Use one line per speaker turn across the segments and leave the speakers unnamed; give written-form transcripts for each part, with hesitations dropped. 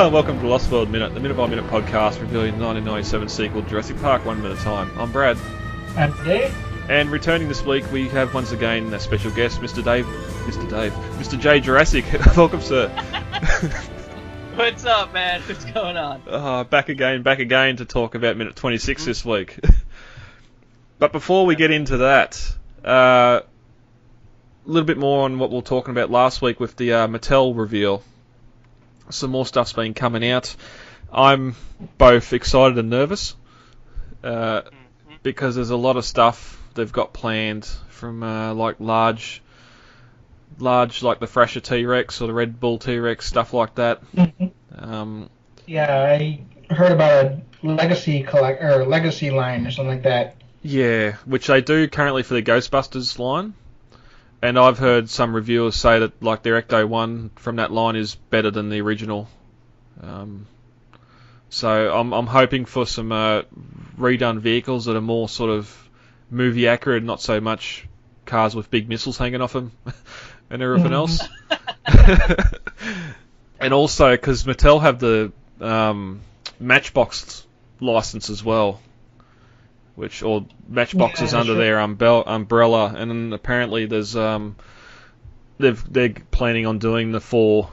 Welcome to Lost World Minute, the minute-by-minute podcast reviewing the 1997 sequel Jurassic Park 1 minute at a time. I'm Brad.
I'm Dave.
And returning this week, we have once again a special guest, Mr. Jaye Jurassic. Welcome, sir.
What's up, man? What's going on?
Back again to talk about minute 26 this week. But before we get into that, a little bit more on what we were talking about last week with the Mattel reveal. Some more stuff's been coming out. I'm both excited and nervous because there's a lot of stuff they've got planned from like large like the Thrasher T-Rex or the Red Bull T-Rex, stuff like that.
Yeah, I heard about a legacy line or something like that.
Yeah, which they do currently for the Ghostbusters line. And I've heard some reviewers say that like their Ecto 1 from that line is better than the original. So I'm hoping for some redone vehicles that are more sort of movie accurate, not so much cars with big missiles hanging off them and everything else. And also because Mattel have the Matchbox license as well, or Matchboxes under their umbrella, and then apparently there's they're planning on doing the 4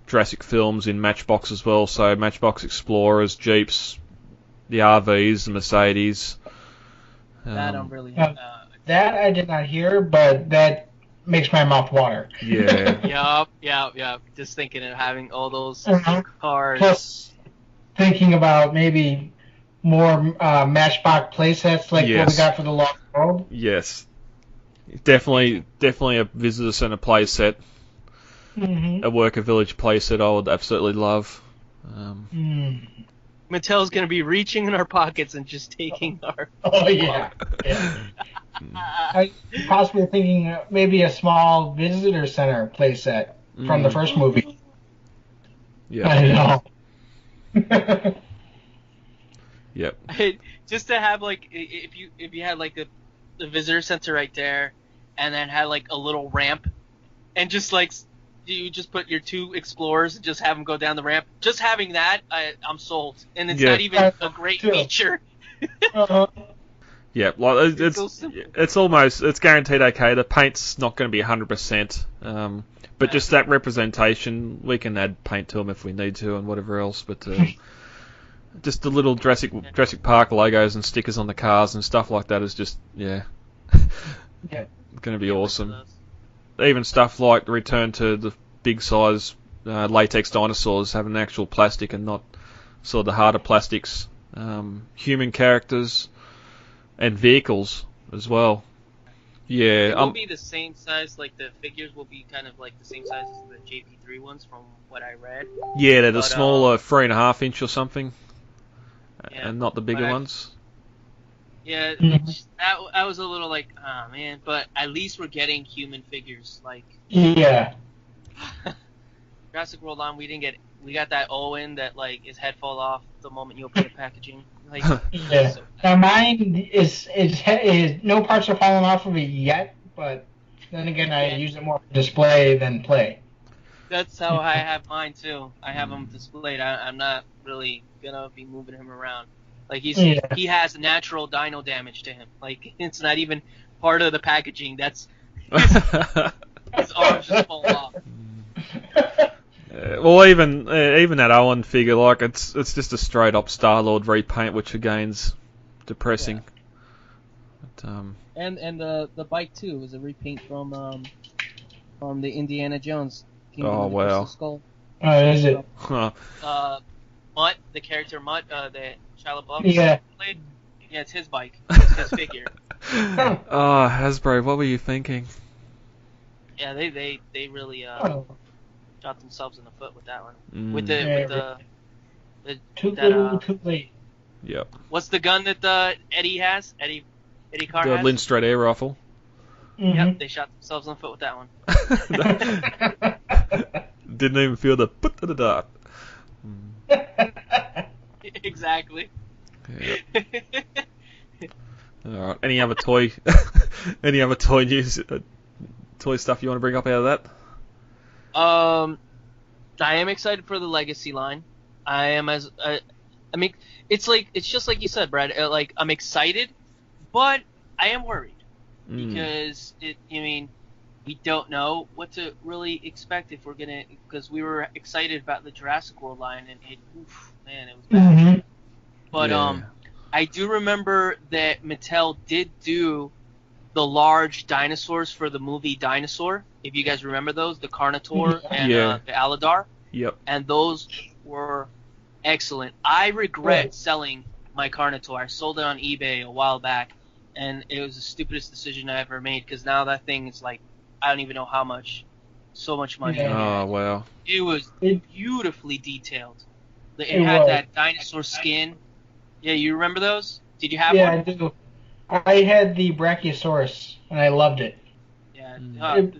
Jurassic films in Matchbox as well. So Matchbox Explorers, Jeeps, the RVs, the Mercedes.
That I'm really.
That I did not hear, but that makes my mouth water.
Yeah.
Yup. Just thinking of having all those cars.
Plus, thinking about maybe more Matchbox playsets like what we got for the Lost World.
Yes. Definitely a visitor center playset. A Worker Village playset I would absolutely love.
Mattel's going to be reaching in our pockets and just taking our...
Oh, yeah. I possibly thinking maybe a small visitor center playset from the first movie.
Yeah.
I know.
Yep.
Just to have like if you had like the visitor center right there, and then had like a little ramp, and just like you just put your 2 explorers and just have them go down the ramp. Just having that, I'm sold, and it's not even a great feature.
Yeah, like it's guaranteed okay. The paint's not going to be 100%, but just that representation, we can add paint to them if we need to and whatever else. But just the little Jurassic Park logos and stickers on the cars and stuff like that is just going to be awesome. Even stuff like the return to the big size latex dinosaurs having actual plastic and not sort of the harder plastics. Human characters and vehicles as well. Yeah,
it will be the same size. Like the figures will be kind of like the same size as the JP3 ones, from what I read.
Yeah, they're the smaller 3.5 inch or something. And not the bigger ones.
Yeah, I was a little like, oh man, but at least we're getting human figures. Like, Jurassic World on, we got that Owen that like his head fall off the moment you open the packaging. Like,
So now mine is no parts are falling off of it yet, but then again I use it more for display than play.
That's how I have mine too. I have him displayed. I'm not really gonna be moving him around. Like he has natural dino damage to him. Like it's not even part of the packaging. That's his arms just fall off.
Well, even that Owen figure, like it's just a straight up Star-Lord repaint, which again's depressing.
Yeah. But, and the bike too is a repaint from the Indiana Jones.
Oh wow!
Skull.
Oh, is it?
Mutt, the character Mutt, the Shia LaBeouf played. Yeah, it's his bike. It's his figure.
Oh, Hasbro, what were you thinking?
Yeah, they really shot themselves in the foot with that one. With the
too late.
Yep.
What's the gun that Eddie has? Eddie Carr has?
The Lindstrad air rifle.
Yep, they shot themselves in the foot with that one.
Didn't even feel the put to the dart.
Exactly.
Yep. All right. Any other toy news? Toy stuff you want to bring up out of that?
I am excited for the Legacy line. I am as I mean, it's just like you said, Brad. Like I'm excited, but I am worried because we don't know what to really expect if we're because we were excited about the Jurassic World line and it was bad.
Mm-hmm.
But
Yeah.
I do remember that Mattel did do the large dinosaurs for the movie Dinosaur. If you guys remember those, the Carnotaur and
Yeah.
the Aladar,
Yep.
and those were excellent. I regret selling my Carnotaur. I sold it on eBay a while back, and it was the stupidest decision I ever made because now that thing is like, I don't even know how much, so much money.
Yeah.
Oh, wow.
It was beautifully detailed. It
It
had
was.
that dinosaur skin. Yeah, you remember those? Did you have
Yeah,
one?
I do. I had the Brachiosaurus, and I loved it.
Yeah.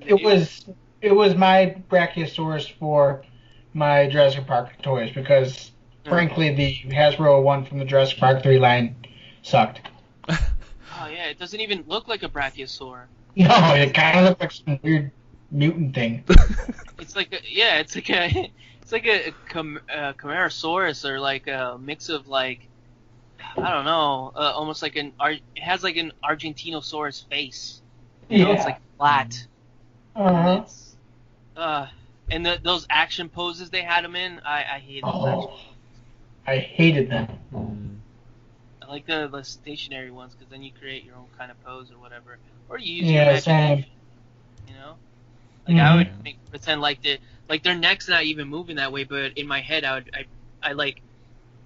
It was my Brachiosaurus for my Jurassic Park toys because, frankly, the Hasbro one from the Jurassic Park 3 line sucked.
Oh yeah, it doesn't even look like a brachiosaur.
No, it kind of looked like some weird mutant thing.
It's like a Camarasaurus or like a mix of like, I don't know, almost like it has like an Argentinosaurus face. You know, it's like flat.
Uh-huh.
And those action poses they had him in, I hate those action poses.
I hated them.
I like the stationary ones because then you create your own kind of pose or whatever, or you use your
Yeah,
imagination.
same.
You know, like I would pretend like their neck's not even moving that way, but in my head I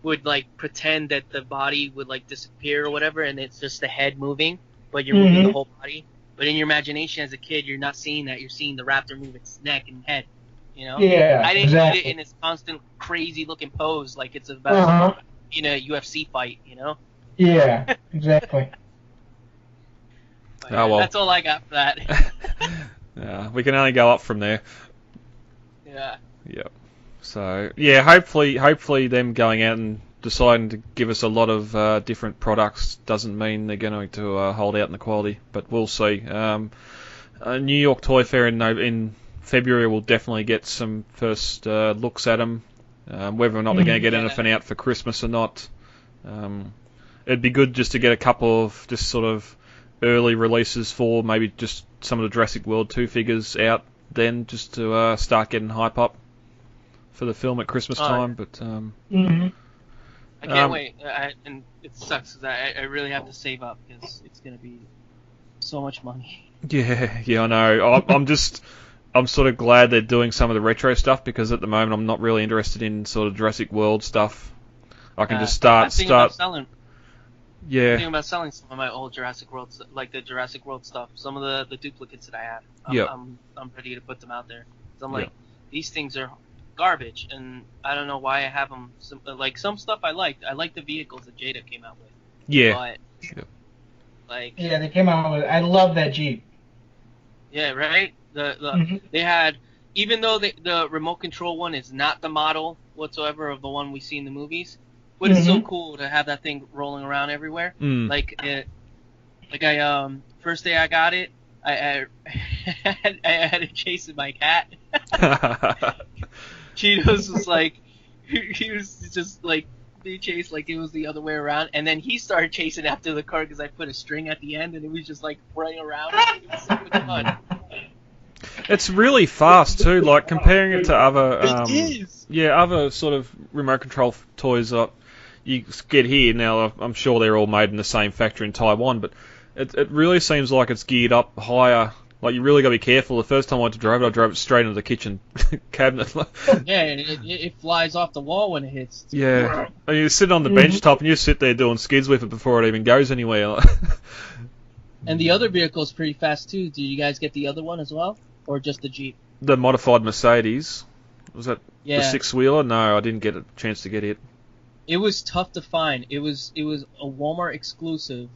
would pretend that the body would like disappear or whatever, and it's just the head moving, but you're moving the whole body. But in your imagination as a kid, you're not seeing that. You're seeing the raptor move its neck and head. You know?
Yeah,
I didn't
exactly.
put it in this constant crazy looking pose like it's about in a UFC fight. You know?
Yeah, exactly.
But,
Oh, well.
That's all I got for that.
Yeah, we can only go up from there.
Yeah.
Yep. So yeah, hopefully them going out and deciding to give us a lot of different products doesn't mean they're going to hold out in the quality, but we'll see. New York Toy Fair in February will definitely get some first looks at them. Whether or not they're going to get anything out for Christmas or not, it'd be good just to get a couple of just sort of early releases for maybe just some of the Jurassic World 2 figures out then, just to start getting hype up for the film at Christmas time. But
I can't wait, and it sucks because I really have to save up because it's going to be so much money.
Yeah, I know. I'm sort of glad they're doing some of the retro stuff because at the moment I'm not really interested in sort of Jurassic World stuff. I can just
I'm thinking about selling some of my old Jurassic World, like the Jurassic World stuff, some of the duplicates that I have. I'm ready to put them out there. So I'm like, these things are garbage, and I don't know why I have them. Some stuff I liked. I liked the vehicles that Jada came out with.
Yeah.
But,
they came out with. I love that Jeep.
Yeah, right. They had, even though the remote control one is not the model whatsoever of the one we see in the movies, but it's so cool to have that thing rolling around everywhere. First day I got it, I had it chasing my cat. Cheetos was like, he was just like being chased like it was the other way around, and then he started chasing after the car because I put a string at the end, and it was just like running around. It was so much fun.
It's really fast too. Like comparing it to other,
It is.
Other sort of remote control toys you get here now. I'm sure they're all made in the same factory in Taiwan, but it really seems like it's geared up higher. Like you really got to be careful. The first time I drove it straight into the kitchen cabinet.
Yeah, it flies off the wall when it hits.
Yeah, and you sit on the bench top and you sit there doing skids with it before it even goes anywhere.
And the other vehicle is pretty fast too. Did you guys get the other one as well, or just the Jeep?
The modified Mercedes. Was that the
Yeah.
six-wheeler? No, I didn't get a chance to get it.
It was tough to find. It was a Walmart exclusive,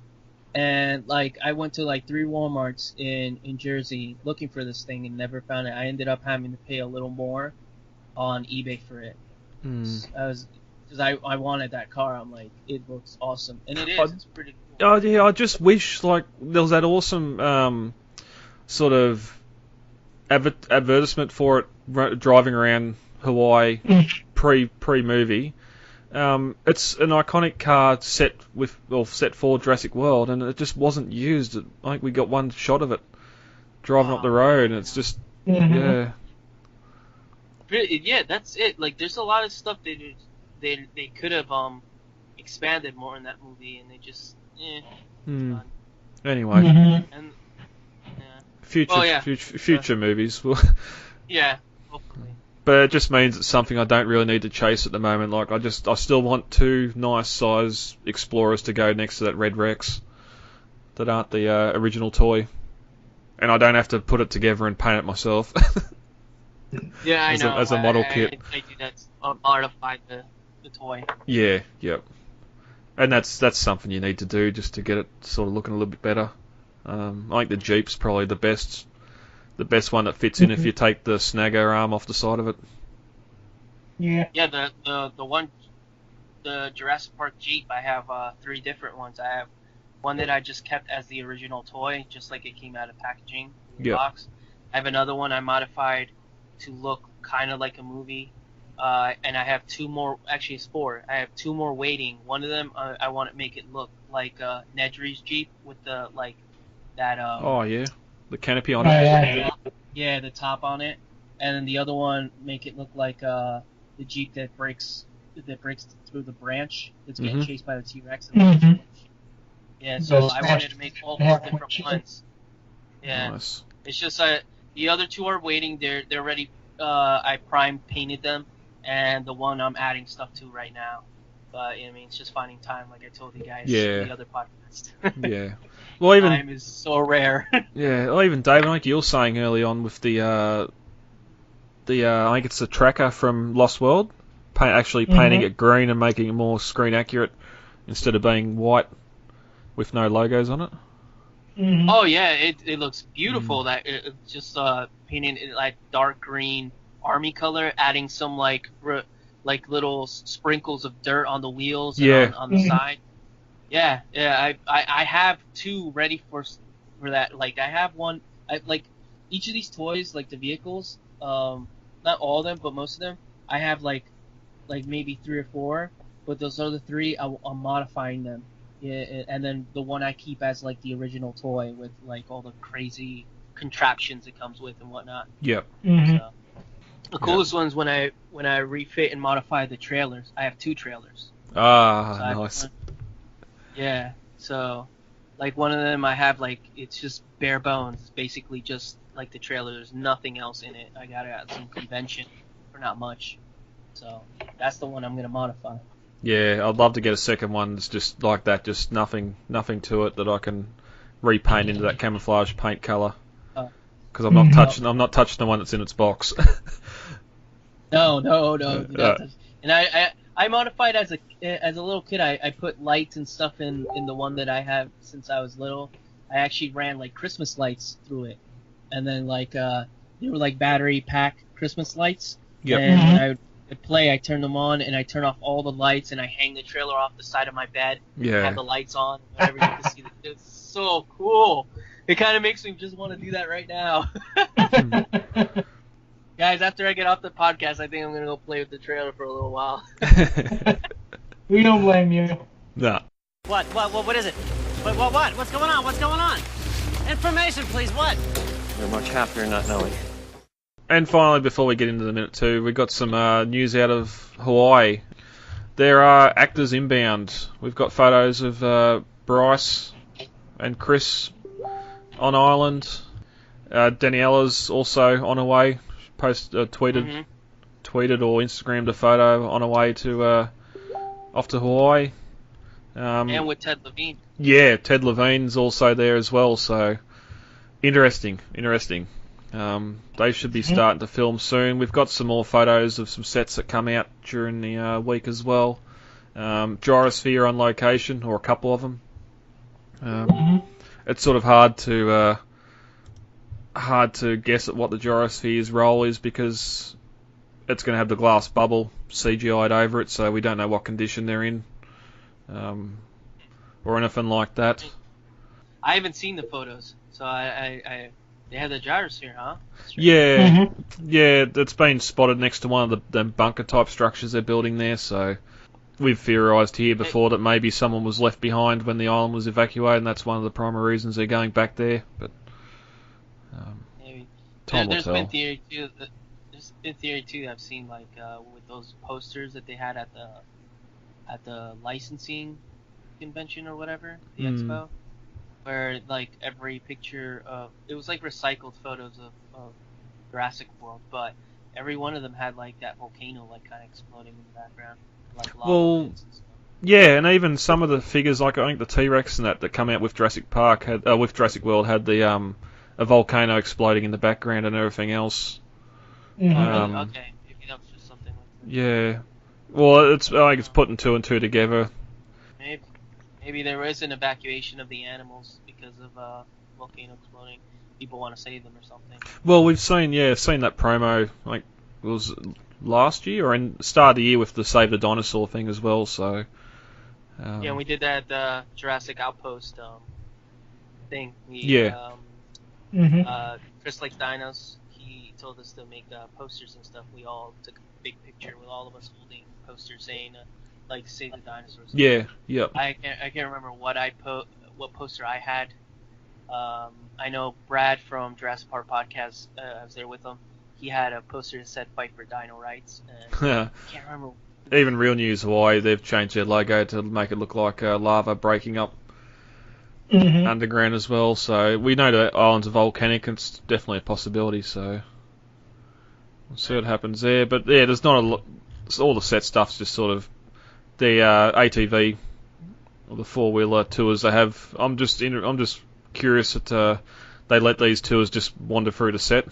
and like I went to like 3 Walmarts in Jersey looking for this thing and never found it. I ended up having to pay a little more on eBay for it. Because I wanted that car. I'm like, it looks awesome, and it is. It's pretty cool.
Oh yeah, I just wish like there was that awesome sort of advertisement for it driving around Hawaii pre-movie. It's an iconic car set for Jurassic World, and it just wasn't used. I think we got one shot of it driving up the road, and it's just yeah.
Yeah, that's it. Like, there's a lot of stuff they could have expanded more in that movie, and they just
Anyway,
and
future movies.
Yeah, hopefully.
But it just means it's something I don't really need to chase at the moment. Like, I still want 2 nice size Explorers to go next to that Red Rex that aren't the original toy, and I don't have to put it together and paint it myself.
Yeah, I know.
As a model kit.
I do that. Modify the toy.
Yeah, yep. And that's something you need to do just to get it sort of looking a little bit better. I think the Jeep's probably the best one that fits in if you take the snagger arm off the side of it.
Yeah.
Yeah, the Jurassic Park Jeep, I have 3 different ones. I have one that I just kept as the original toy, just like it came out of packaging in the box. I have another one I modified to look kind of like a movie. And I have 2 more, actually it's 4. I have 2 more waiting. One of them, I want to make it look like Nedry's Jeep with the, like, that...
oh, yeah. The canopy on it.
Yeah, the top on it. And then the other one, make it look like the Jeep that breaks through the branch that's getting chased by the T-Rex. Yeah, so I wanted to make all 4 different ones. Yeah. Nice. It's just the other 2 are waiting. They're ready. I prime painted them, and the one I'm adding stuff to right now. But I mean, it's just finding time, like I told you guys in the other podcast.
Yeah. Well, even
time is so rare.
Yeah. Well, even David, like you were saying early on with the I think it's the tracker from Lost World, painting it green and making it more screen accurate instead of being white with no logos on it.
Oh yeah, it looks beautiful. That it just painting it like dark green army color, adding some like little sprinkles of dirt on the wheels and on the side. Yeah. I have 2 ready for that. Like I have one. Like each of these toys, like the vehicles, not all of them, but most of them, I have like maybe 3 or 4. But those other 3, I'm modifying them. Yeah, and then the one I keep as like the original toy with like all the crazy contraptions it comes with and whatnot.
Yep.
So, the coolest ones when I refit and modify the trailers. I have 2 trailers.
Nice.
Yeah. So, like one of them I have like it's just bare bones. It's basically just like the trailer. There's nothing else in it. I got it at some convention for not much. So that's the one I'm gonna modify.
Yeah, I'd love to get a second one that's just like that, just nothing to it that I can repaint into that camouflage paint colour. Because I'm not touching the one that's in its box.
No. And I modified as a little kid. I put lights and stuff in the one that I have since I was little. I actually ran like Christmas lights through it, and then like they were like battery pack Christmas lights.
Yep.
And when I would play, I turn them on and I turn off all the lights and I hang the trailer off the side of my bed.
Yeah.
Have the lights on, whatever you can see. It's so cool. It kind of makes me just want to do that right now. Guys, after I get off the podcast, I think I'm gonna go play with the trailer for a little while.
We don't blame you.
Nah.
What is it? What? What's going on? Information, please. What?
We're much happier not knowing.
And finally, before we get into the minute 2, we got some news out of Hawaii. There are actors inbound. We've got photos of Bryce and Chris on island. Daniela's also on her way. Tweeted or Instagrammed a photo on her way to off to Hawaii.
And with Ted Levine.
Yeah, Ted Levine's also there as well. So interesting. They should be starting to film soon. We've got some more photos of some sets that come out during the week as well. Gyrosphere on location, or a couple of them. It's sort of hard to guess at what the Gyrosphere's role is because it's going to have the glass bubble CGI'd over it, so we don't know what condition they're in, or anything like that.
I haven't seen the photos, so They had the gyrosphere, huh?
Yeah, yeah, it's been spotted next to one of the bunker type structures they're building there. So we've theorised here before that maybe someone was left behind when the island was evacuated, and that's one of the primary reasons they're going back there. But
maybe
time will
there's
tell.
been theory too. There's been theory too. I've seen like with those posters that they had at the licensing convention or whatever, the expo, where like every picture of it was like recycled photos of Jurassic World, but every one of them had like that volcano like kind of exploding in the background, like lava vents and stuff.
Yeah, and even some of the figures, like I think the T-Rex and that come out with Jurassic Park had with Jurassic World had the a volcano exploding in the background and everything else.
Okay, maybe that was just something like that.
Yeah, well, I think it's putting two and two together.
Maybe there was an evacuation of the animals because of volcano exploding. People want to save them or something.
Well, we've seen that promo, like it was last year or in the start of the year with the Save the Dinosaur thing as well. So
yeah, and we did that Jurassic Outpost thing. Chris likes dinos. He told us to make posters and stuff. We all took a big picture with all of us holding posters saying like Save the Dinosaurs.
Yeah, yep.
I can't remember what poster I had. I know Brad from Jurassic Park podcast. I was there with him. He had a poster that said "Fight for Dino Rights." And I can't remember.
Even Real News Hawaii, they've changed their logo to make it look like lava breaking up underground as well. So we know the islands are volcanic. And it's definitely a possibility. So we'll see what happens there. But yeah, there's not a lot. All the set stuff's just sort of the ATV or the four-wheeler tours they have. I'm just curious that they let these tours just wander through the set,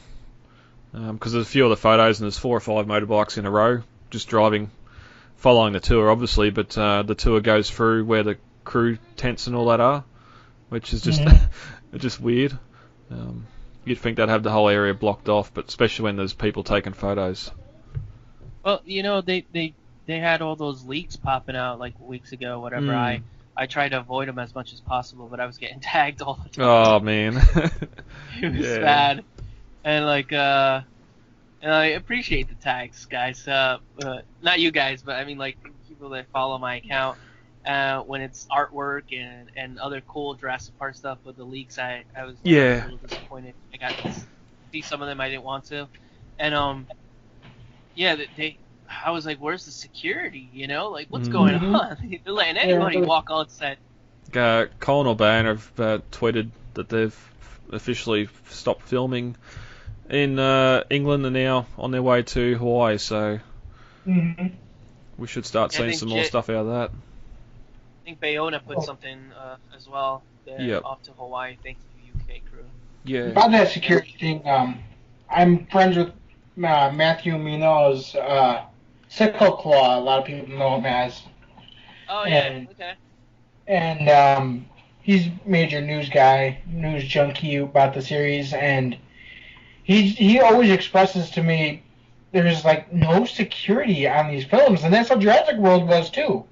because there's a few other photos and there's 4 or 5 motorbikes in a row just driving, following the tour obviously, but the tour goes through where the crew tents and all that are, which is just just weird. You'd think they'd have the whole area blocked off, but especially when there's people taking photos.
Well, you know, they had all those leaks popping out like weeks ago, whatever. I tried to avoid them as much as possible, but I was getting tagged all the time.
Oh man,
it was bad. And like, and I appreciate the tags, guys. Not you guys, but I mean like people that follow my account. When it's artwork and other cool Jurassic Park stuff, but the leaks, I was a little disappointed. I got to see some of them I didn't want to, and I was like, where's the security? You know, like what's going on? They're letting anybody walk on set.
Colin O'Brien have tweeted that they've officially stopped filming in England and now on their way to Hawaii. So we should start seeing some more stuff out of that.
I think Bayona put something as well there off to Hawaii thanks to the UK crew.
Yeah.
About that security thing, I'm friends with Matthew Mino's Sickle Claw. A lot of people know him as.
Oh yeah. Okay.
And he's a major news guy, news junkie about the series, and he always expresses to me there's like no security on these films, and that's how Jurassic World was too.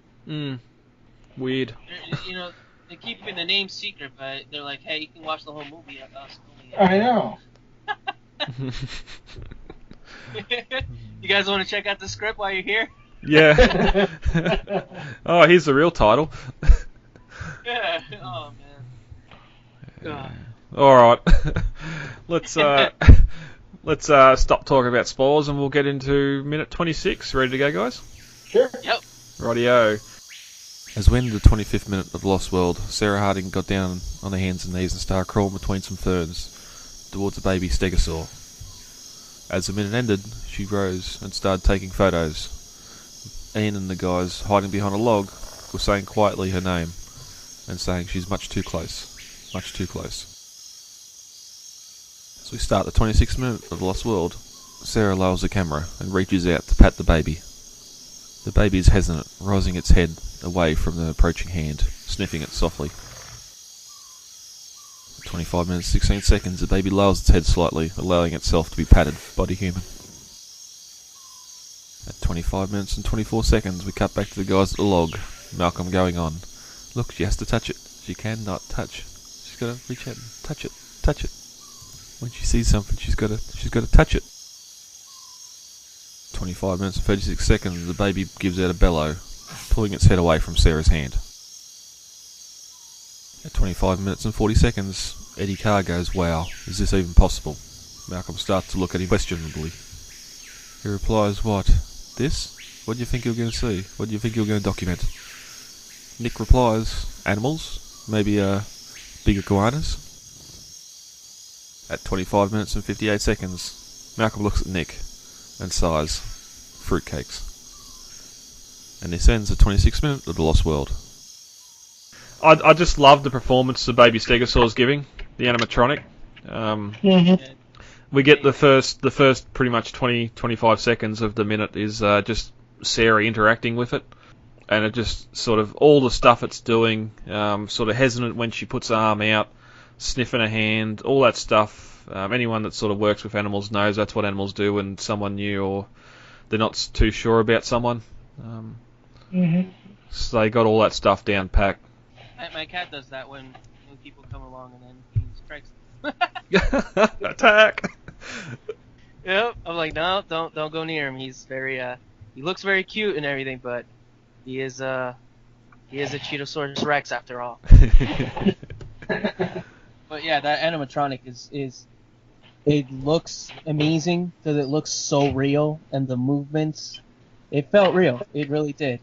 Weird.
You know, they keep the name secret, but they're like, hey, you can watch the whole movie at us.
I know.
You guys want to check out the script while you're here?
Yeah. Oh, here's the real title.
Yeah. Oh man.
All right. Let's stop talking about spoilers and we'll get into minute 26. Ready to go, guys?
Sure.
Yep.
Rightio. As we entered the 25th minute of Lost World, Sarah Harding got down on her hands and knees and started crawling between some ferns towards a baby stegosaur. As the minute ended, she rose and started taking photos. Ian and the guys hiding behind a log were saying quietly her name and saying she's much too close. Much too close. As we start the 26th minute of Lost World, Sarah lowers the camera and reaches out to pat the baby. The baby is hesitant, rising its head away from the approaching hand, sniffing it softly. At 25 minutes 16 seconds, the baby lowers its head slightly, allowing itself to be patted by the human. At 25 minutes and 24 seconds, we cut back to the guys at the log, Malcolm going on. Look, she has to touch it. She cannot touch. She's got to reach out and touch it. Touch it. When she sees something, she's got to touch it. 25 minutes and 36 seconds, the baby gives out a bellow, pulling its head away from Sarah's hand. At 25 minutes and 40 seconds, Eddie Carr goes, "Wow, is this even possible?" Malcolm starts to look at him questionably. He replies, "What? This? What do you think you're going to see? What do you think you're going to document?" Nick replies, "Animals? Maybe, big iguanas?" At 25 minutes and 58 seconds, Malcolm looks at Nick and sighs, "Fruitcakes." And this ends the 26th minute of The Lost World. I just love the performance the baby Stegosaur's giving, the animatronic. We get the first pretty much 20-25 seconds of the minute is just Sarah interacting with it, and it just sort of all the stuff it's doing, sort of hesitant when she puts her arm out, sniffing her hand, all that stuff. Anyone that sort of works with animals knows that's what animals do when someone new or they're not too sure about someone. So they got all that stuff down packed.
My cat does that when people come along and then he strikes them.
Attack!
Yep. I'm like, no, don't go near him. He's very he looks very cute and everything, but he is a Cheetosaurus Rex after all. But yeah, that animatronic is it looks amazing because it looks so real, and the movements, it felt real. It really did.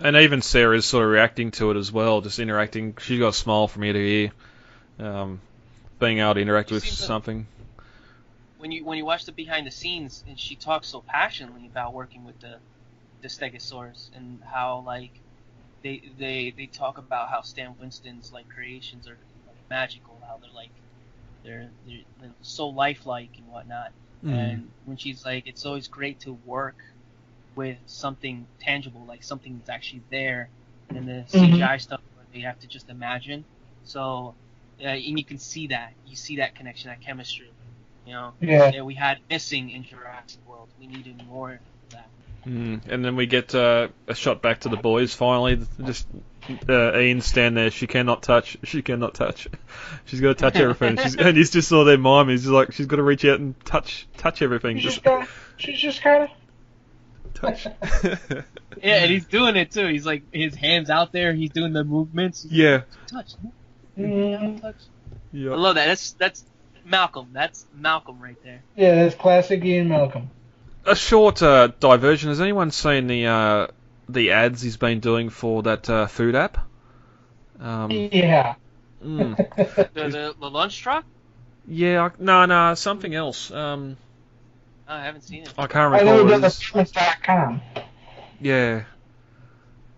And even Sarah's sort of reacting to it as well, just interacting. She's got a smile from ear to ear, being able to interact with something.
When you watch the behind the scenes, and she talks so passionately about working with the Stegosaurus and how like they talk about how Stan Winston's like creations are like, magical, how they're so lifelike and whatnot. And when she's like, it's always great to work with something tangible, like something that's actually there, and the CGI stuff where they have to just imagine. So, and you can see that. You see that connection, that chemistry. You know, that we had missing in Jurassic World. We needed more of that.
And then we get a shot back to the boys finally. Just Ian stand there. She cannot touch. She's got to touch everything. And he's just saw their mom. He's just like, she's got to reach out and touch everything.
She's just gotta
touch.
Yeah, and he's doing it too. He's like, his hands out there. He's doing the movements.
Yeah.
Touch.
Yep.
I love that. That's Malcolm. That's Malcolm right there.
Yeah, that's classic Ian Malcolm.
A short diversion. Has anyone seen the ads he's been doing for that food app?
Yeah.
The lunch truck?
Yeah. No. Something else.
I haven't seen it.
I can't
I
recall.
know the apartments.com.
Yeah.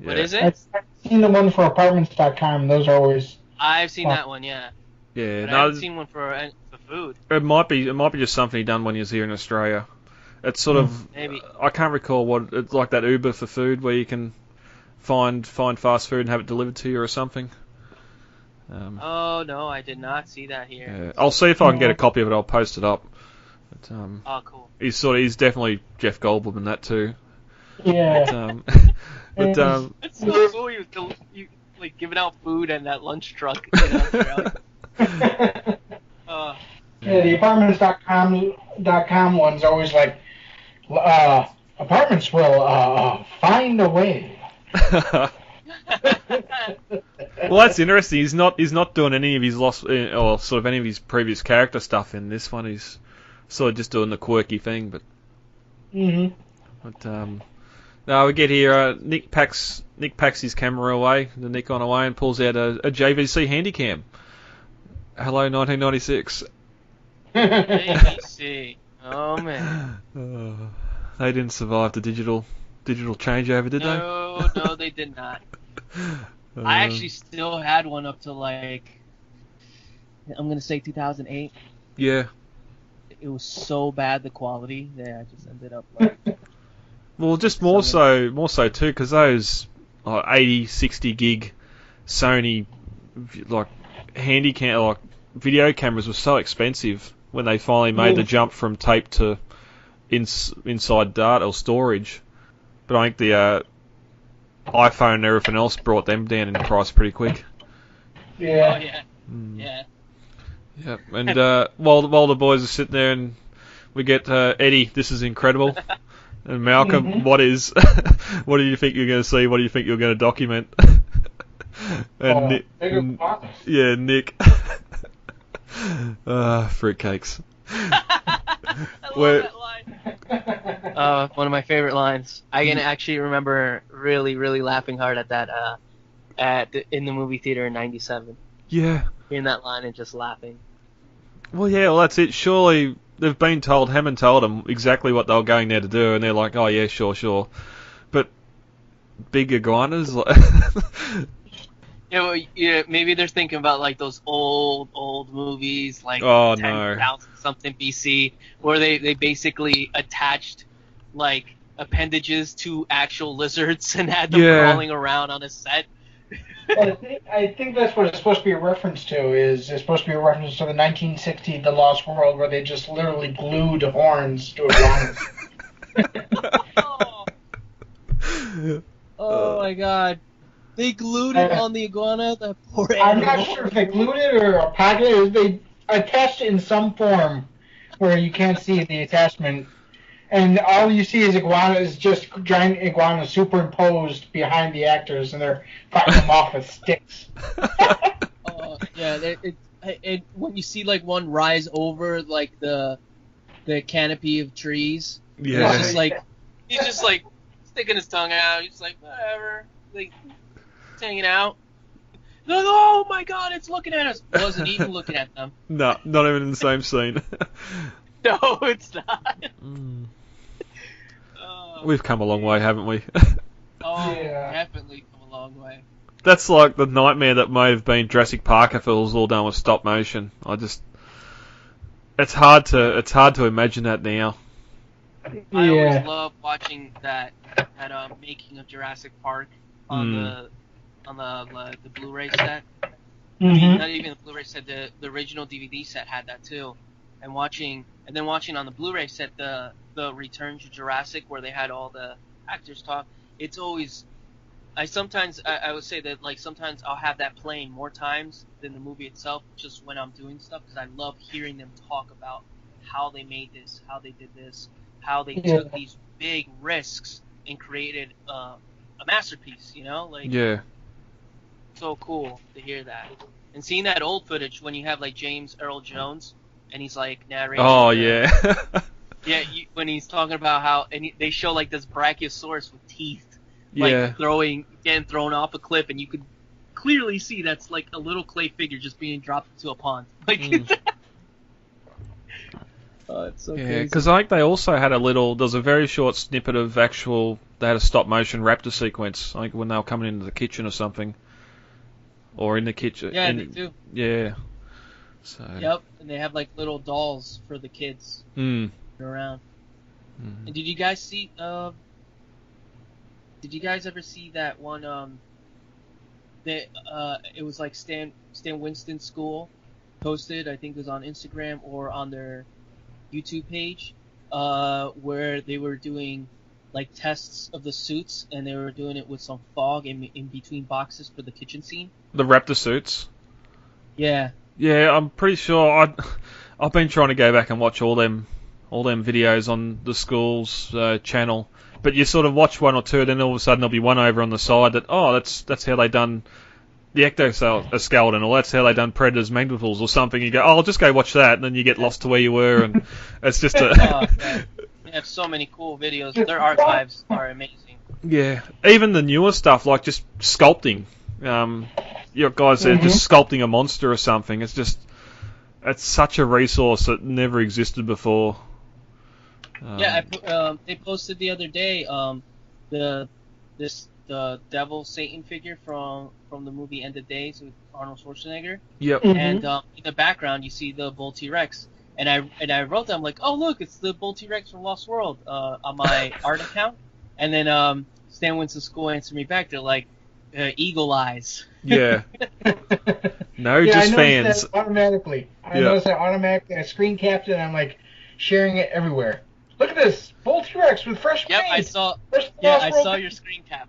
What is it?
I've seen the one for apartments.com. Those are always.
I've seen that one, yeah.
Yeah.
But I haven't seen one for food.
It might be just something he done when he was here in Australia. It's sort of
maybe.
I can't recall what it's like, that Uber for food where you can find fast food and have it delivered to you or something.
Oh no, I did not see that here.
Yeah. I'll see if I can get a copy of it. I'll post it up. But,
oh, cool.
He's definitely Jeff Goldblum in that too.
Yeah.
But
it's so cool. You like giving out food and that lunch truck in Australia.
Yeah, the apartments.com one's always like, apartments will find a way.
Well, that's interesting. He's not doing any of his any of his previous character stuff in this one. He's sort of just doing the quirky thing, but. But now we get here. Nick packs his camera away, the Nikon away, and pulls out a JVC Handycam. Hello, 1996.
JVC. Oh man.
They didn't survive the digital changeover, did they?
No, they did not. I actually still had one up to like, I'm gonna say 2008.
Yeah.
It was so bad, the quality, that I just ended up like.
Well, just more so too, because those 80, 60 gig Sony like Handycam, like video cameras were so expensive when they finally made the jump from tape to inside data or storage. But I think the iPhone and everything else brought them down in price pretty quick.
Yeah.
Oh, yeah. Yeah.
Yep. And while the boys are sitting there, and we get Eddie, this is incredible, and Malcolm, what do you think you're going to see? What do you think you're going to document? And Nick. Fruitcakes.
I love that line. One of my favorite lines. I can actually remember really, really laughing hard at that in the movie theater in '97.
Yeah.
Hearing that line and just laughing.
Well, that's it. Surely they've been told, Hammond told them exactly what they were going there to do, and they're like, oh yeah, sure. But big iguanas, like.
Yeah, maybe they're thinking about like those old movies, like 10,000 something BC, where they basically attached like appendages to actual lizards and had them crawling around on a set.
Well, I think that's what it's supposed to be a reference to. It's supposed to be a reference to the 1960 The Lost World, where they just literally glued horns to iguanas.
Oh my god. They glued it on the iguana, the poor animal.
I'm not sure if they glued it or a pocket, or they attached it in some form where you can't see the attachment. And all you see is iguanas, just giant iguanas superimposed behind the actors, and they're fighting them off with sticks.
When you see like one rise over like the canopy of trees, he's just like sticking his tongue out. He's like, whatever, like hanging out. Like, oh my god, it's looking at us. Wasn't even looking at them.
No, not even in the same scene.
No, it's not.
We've come a long way, haven't we?
Definitely come a long way.
That's like the nightmare that may have been Jurassic Park if it was all done with stop motion. It's hard to imagine that now.
I always love watching that making of Jurassic Park on the Blu-ray set.
Mm-hmm.
Not even the Blu-ray set, the original DVD set had that too. And watching on the Blu-ray set the Return to Jurassic, where they had all the actors talk. It's always, I would say that like sometimes I'll have that playing more times than the movie itself, just when I'm doing stuff, because I love hearing them talk about how they made this, how they did this, how they took these big risks and created a masterpiece. So cool to hear that. And seeing that old footage when you have like James Earl Jones and he's like narrating.
Oh yeah.
When he's talking about how they show like this brachiosaurus with teeth, like getting thrown off a cliff, and you could clearly see that's like a little clay figure just being dropped into a pond. Like. Oh, it's so crazy.
Because I think they also had there's a very short snippet of they had a stop motion raptor sequence, I think when they were coming into the kitchen or something. Or in the kitchen.
Yeah, they do.
Yeah. So.
Yep, and they have like little dolls for the kids around. Mm. And did you guys see, did you guys ever see that one, it was like Stan Winston's school posted, I think it was on Instagram or on their YouTube page, where they were doing like tests of the suits, and they were doing it with some fog in between boxes for the kitchen scene.
The raptor suits?
Yeah.
Yeah, I'm pretty sure I've been trying to go back and watch all them videos on the school's channel, but you sort of watch one or two, then all of a sudden there'll be one over on the side that's how they done the ectoskeleton, or that's how they done Predator's mandibles or something. You go, I'll just go watch that, and then you get lost to where you were, and it's just
They have so many cool videos. Their archives are amazing.
Yeah, even the newer stuff, like just sculpting. Your guys are just sculpting a monster or something. It's such a resource that never existed before.
They posted the other day the Devil Satan figure from the movie End of Days with Arnold Schwarzenegger.
Yep.
Mm-hmm.
And in the background you see the Bull T-Rex. And I wrote down like, oh look, it's the Bull T-Rex from Lost World on my art account. And then Stan Winston's school answered me back. They're like, eagle eyes.
Yeah. No, just fans.
Automatically. I noticed that automatically. I screen capped it and I'm like sharing it everywhere. Look at this Bull T-Rex with fresh paint.
Yep, I saw your screen cap.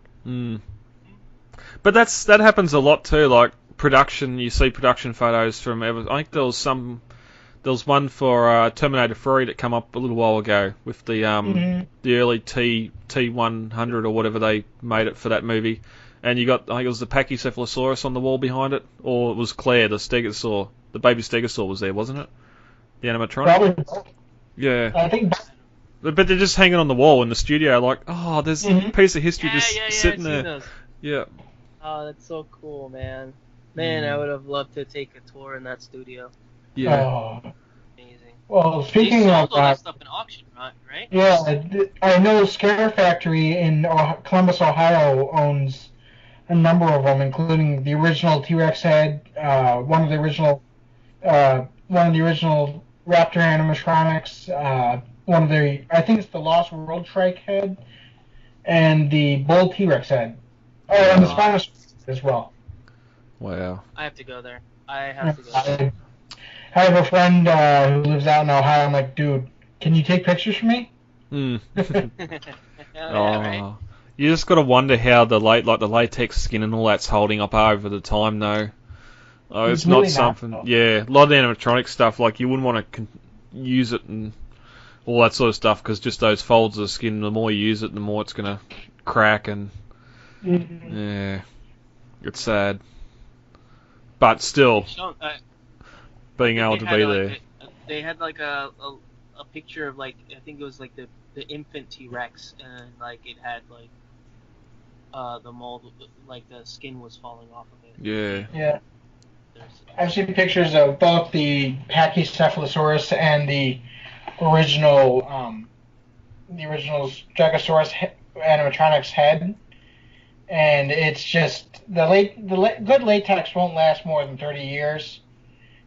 But that happens a lot too. Like production. You see production photos from. I think there was one for Terminator 3 that came up a little while ago with the early T100 or whatever they made it for that movie. And you got, I think it was the Pachycephalosaurus on the wall behind it, or it was Claire, the stegosaur. The baby stegosaur was there, wasn't it? The animatronic?
Probably.
Yeah.
I think.
But they're just hanging on the wall in the studio, like, oh, there's a piece of history sitting there.
Those.
Yeah.
Oh, that's so cool, man. Man, I would have loved to take a tour in that studio.
Yeah.
Oh.
Amazing.
Well, speaking
They
of
sold all that stuff in auction, right?
yeah, I know Scare Factory in Columbus, Ohio owns a number of them, including the original T-Rex head, one of the original Raptor animatronics, one of the, I think it's the Lost World Trike head, and the Bull T-Rex head. Oh, and the Spinosaurus as well.
Wow.
I have to go there. I have to go there.
I have a friend who lives out in Ohio. I'm like, dude, can you take pictures for me?
Yeah, right?
You just got to wonder how the latex skin and all that's holding up over the time, though. Oh, it's not
really
something.
not,
Yeah, a lot of the animatronic stuff, like you wouldn't want to use it and all that sort of stuff, because just those folds of the skin, the more you use it, the more it's gonna crack, and yeah, it's sad. But still, being able to be there.
They had like a picture of, like, I think it was like the infant T-Rex, and like it had like the mold, like the skin was falling off of it.
Yeah.
Yeah. I've seen pictures of both the Pachycephalosaurus and the original Stegosaurus animatronics head, and it's just good latex won't last more than 30 years,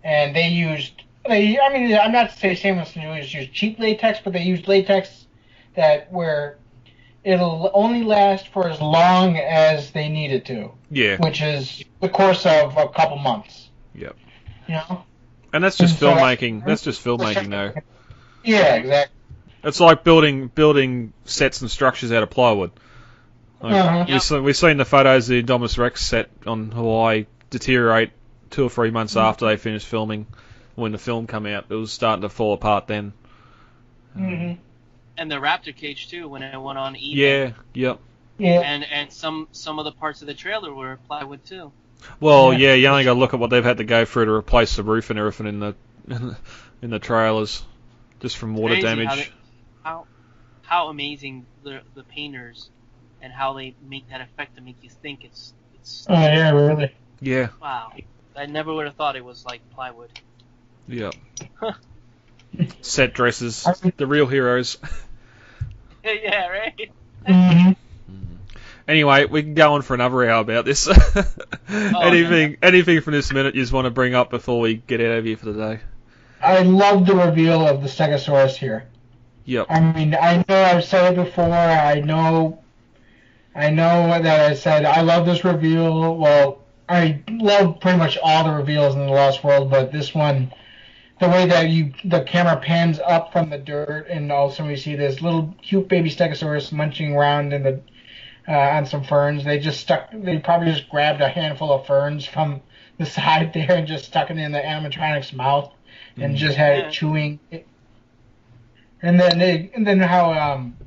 and I'm not to say San Luis used cheap latex, but they used latex where it'll only last for as long as they need it to.
Yeah.
Which is the course of a couple months.
Yep.
You know?
And that's just filmmaking. That's just filmmaking, though.
Yeah, exactly.
It's like building sets and structures out of plywood. Like, we've seen the photos of the Indominus Rex set on Hawaii deteriorate 2 or 3 months after they finished filming. When the film came out, it was starting to fall apart then.
And the Raptor cage too, when it went on eBay.
Yeah. Yep.
Yeah.
And some of the parts of the trailer were plywood too.
Well, yeah, you only got to look at what they've had to go through to replace the roof and everything in the trailers, just from water damage.
How amazing the painters and how they make that effect to make you think it's.
Oh yeah, really.
Yeah.
Wow, I never would have thought it was like plywood.
Yeah. Set dresses, the real heroes.
Yeah, right.
Mm-hmm.
Anyway, we can go on for another hour about this. Anything from this minute you just want to bring up before we get out of here for the day?
I love the reveal of the Stegosaurus here.
Yep.
I mean, I know I've said it before. I know that I said I love this reveal. Well, I love pretty much all the reveals in the Lost World, but this one, the way that the camera pans up from the dirt, and all of a sudden we see this little cute baby Stegosaurus munching around in the on some ferns. They probably just grabbed a handful of ferns from the side there and just stuck it in the animatronic's mouth and just had it chewing. And then how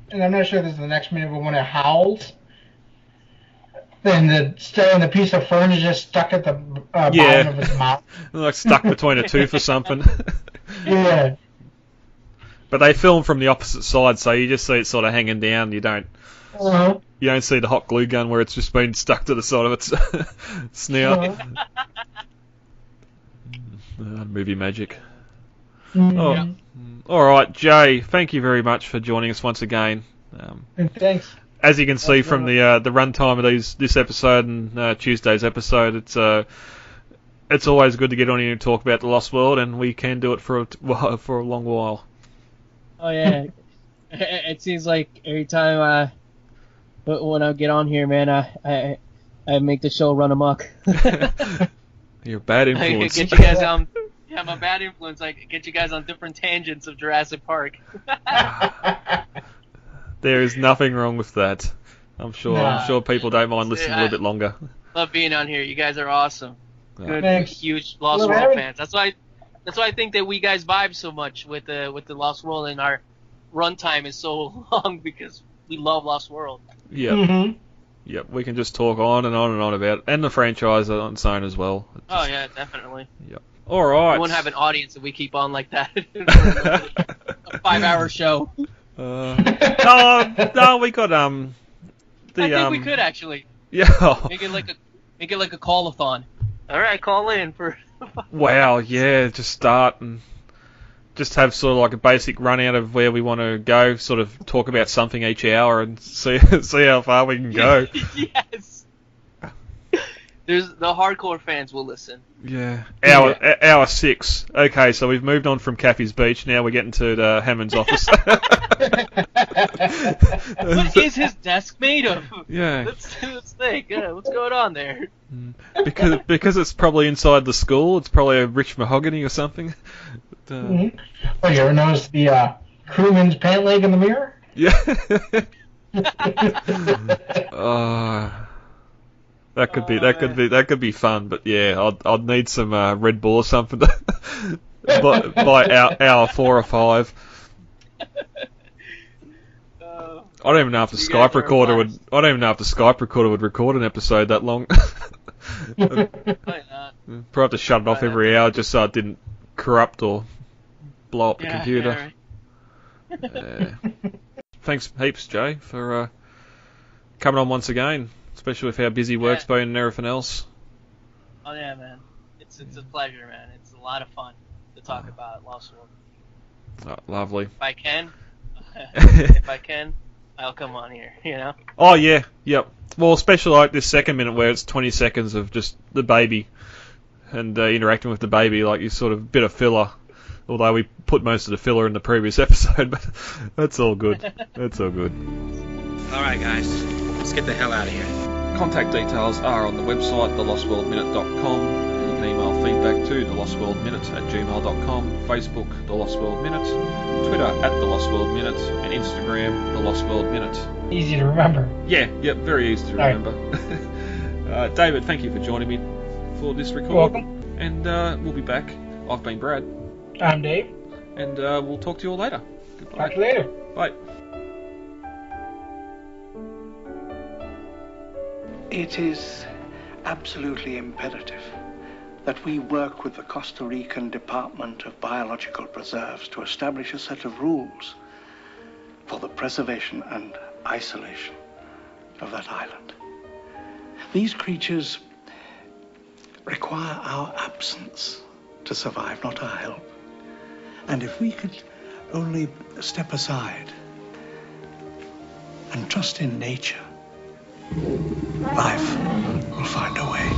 and I'm not sure this is the next minute, but when it howls, then the piece of fern is just stuck at the bottom of his mouth.
Like stuck between a tooth or something.
Yeah.
But they film from the opposite side, so you just see it sort of hanging down. You don't see the hot glue gun where it's just been stuck to the side of its snout. Movie magic.
Mm-hmm.
All right, Jay. Thank you very much for joining us once again.
Thanks.
As you can see from the runtime of this episode and Tuesday's episode, it's always good to get on here and talk about the Lost World, and we can do it for a long while.
Oh yeah, it seems like every time when I get on here, man, I make the show run amok.
You're a bad influence.
I get you guys on. Yeah, I'm a bad influence. I get you guys on different tangents of Jurassic Park.
There is nothing wrong with that. I'm sure people don't mind listening a little bit longer.
Love being on here. You guys are awesome. Good,
Thanks.
huge Lost
Well,
World
Aaron-
fans. That's why I think that we guys vibe so much with the Lost World, and our runtime is so long because we love Lost World.
Yep.
Mm-hmm.
Yep. We can just talk on and on and on about it, and the franchise on its own as well.
Oh yeah, definitely.
Yep. All right.
We won't have an audience if we keep on like that. A 5-hour show.
No, we got
I think we could actually
Yeah.
make it like a call-a-thon. All right, call in for.
Wow. Yeah. Just start and just have sort of like a basic run out of where we want to go. Sort of talk about something each hour and see how far we can go.
Yes. The hardcore fans will listen.
Yeah. Hour 6. Okay, so we've moved on from Caffey's Beach. Now we're getting to the Hammond's office.
What is his desk made of?
Yeah.
Let's think. What's going on there?
Because it's probably inside the school. It's probably a rich mahogany or something.
Oh, you ever notice the crewman's pant leg in the mirror?
Yeah. That could be fun, but yeah, I'd need some Red Bull or something by hour 4 or 5. I don't even know if the Skype recorder would. I don't even know if the Skype recorder would record an episode that long.
Probably not.
Probably have to shut it off every hour just so it didn't corrupt or blow up the computer.
Yeah, right.
Thanks heaps, Jay, for coming on once again, especially with how busy work's been and everything else.
Oh yeah, man. It's a pleasure, man. It's a lot of fun to talk about Lost World.
Oh, lovely.
If I can, I'll come on here, you know?
Oh, yeah, yep. Well, especially like this second minute where it's 20 seconds of just the baby and interacting with the baby, like you sort of bit of filler. Although we put most of the filler in the previous episode, but that's all good. That's all good.
All right, guys, let's get the hell out of here.
Contact details are on the website, thelostworldminute.com. You can email feedback to thelostworldminute@gmail.com, Facebook, The Lost World Minute, Twitter @thelostworldminute, and Instagram, The Lost World Minute.
Easy to remember.
Yeah, yep, very easy to remember. David, thank you for joining me for this record.
You're welcome.
And we'll be back. I've been Brad.
I'm Dave.
And we'll talk to you all later. Goodbye.
Talk to you later.
Bye.
It is absolutely imperative that we work with the Costa Rican Department of Biological Preserves to establish a set of rules for the preservation and isolation of that island. These creatures require our absence to survive, not our help. And if we could only step aside and trust in nature, life will find a way.